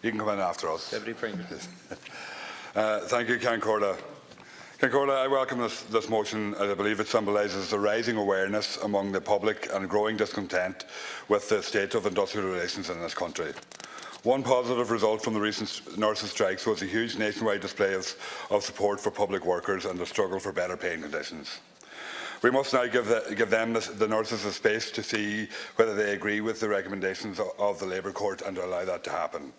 You can come in after us. Deputy Pringle. Thank you, Concorda. Concorda, I welcome this motion as I believe it symbolises the rising awareness among the public and growing discontent with the state of industrial relations in this country. One positive result from the recent nurses' strikes was a huge nationwide display of support for public workers and the struggle for better paying conditions. We must now give them, the nurses, the space to see whether they agree with the recommendations of the Labour Court and to allow that to happen.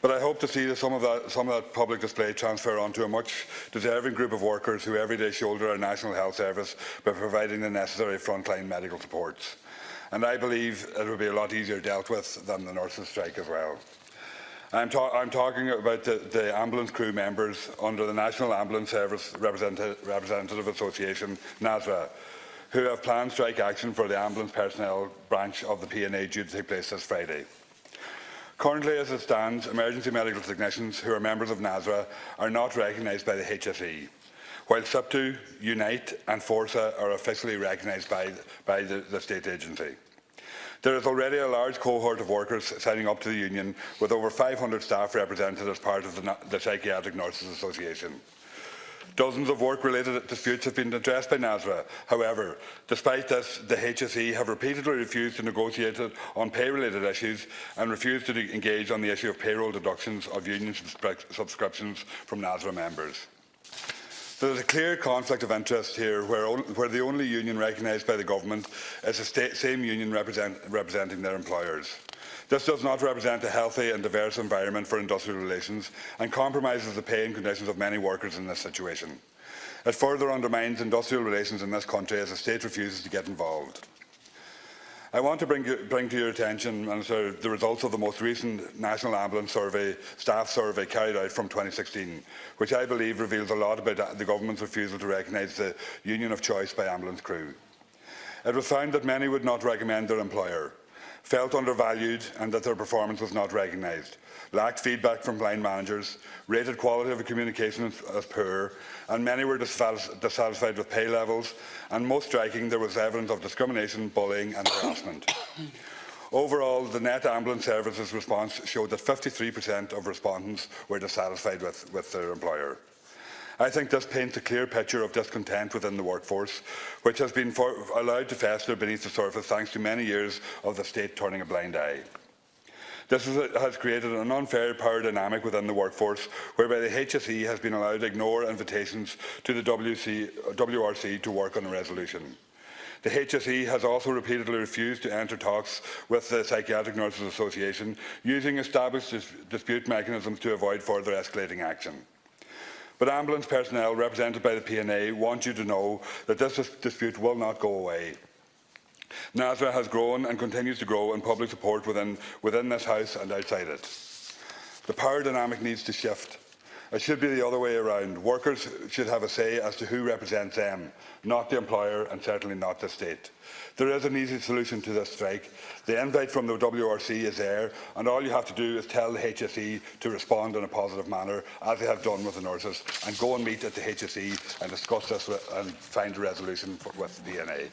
But I hope to see that some of that public display transfer onto a much deserving group of workers who every day shoulder our National Health Service by providing the necessary frontline medical supports. And I believe it will be a lot easier dealt with than the nurses' strike as well. I'm talking about the ambulance crew members under the National Ambulance Service Representative Association, NASRA, who have planned strike action for the ambulance personnel branch of the P&A due to take place this Friday. Currently, as it stands, emergency medical technicians who are members of NASRA are not recognised by the HSE, while SIPTU, Unite and Forza are officially recognised by the state agency. There is already a large cohort of workers signing up to the union, with over 500 staff represented as part of the Psychiatric Nurses Association. Dozens of work-related disputes have been addressed by NASRA. However, despite this, the HSE have repeatedly refused to negotiate on pay-related issues and refused to engage on the issue of payroll deductions of union subscriptions from NASRA members. There is a clear conflict of interest here where the only union recognised by the government is the same union representing their employers. This does not represent a healthy and diverse environment for industrial relations and compromises the pay and conditions of many workers in this situation. It further undermines industrial relations in this country as the state refuses to get involved. I want to bring to your attention, Minister, the results of the most recent National Ambulance Staff Survey carried out from 2016, which I believe reveals a lot about the government's refusal to recognise the union of choice by ambulance crew. It was found that many would not recommend their employer, felt undervalued and that their performance was not recognised, lacked feedback from line managers, rated quality of communication as poor, and many were dissatisfied with pay levels, and most striking, there was evidence of discrimination, bullying and harassment. Overall, the Net Ambulance Services response showed that 53% of respondents were dissatisfied with their employer. I think this paints a clear picture of discontent within the workforce, which has been allowed to fester beneath the surface thanks to many years of the state turning a blind eye. This has created an unfair power dynamic within the workforce, whereby the HSE has been allowed to ignore invitations to the WRC to work on a resolution. The HSE has also repeatedly refused to enter talks with the Psychiatric Nurses Association, using established dispute mechanisms to avoid further escalating action. But ambulance personnel represented by the P&A want you to know that this dispute will not go away. NASRA has grown and continues to grow in public support within this House and outside it. The power dynamic needs to shift. It should be the other way around. Workers should have a say as to who represents them, not the employer and certainly not the state. There is an easy solution to this strike. The invite from the WRC is there, and all you have to do is tell the HSE to respond in a positive manner, as they have done with the nurses, and go and meet at the HSE and discuss this and find a resolution with the DNA.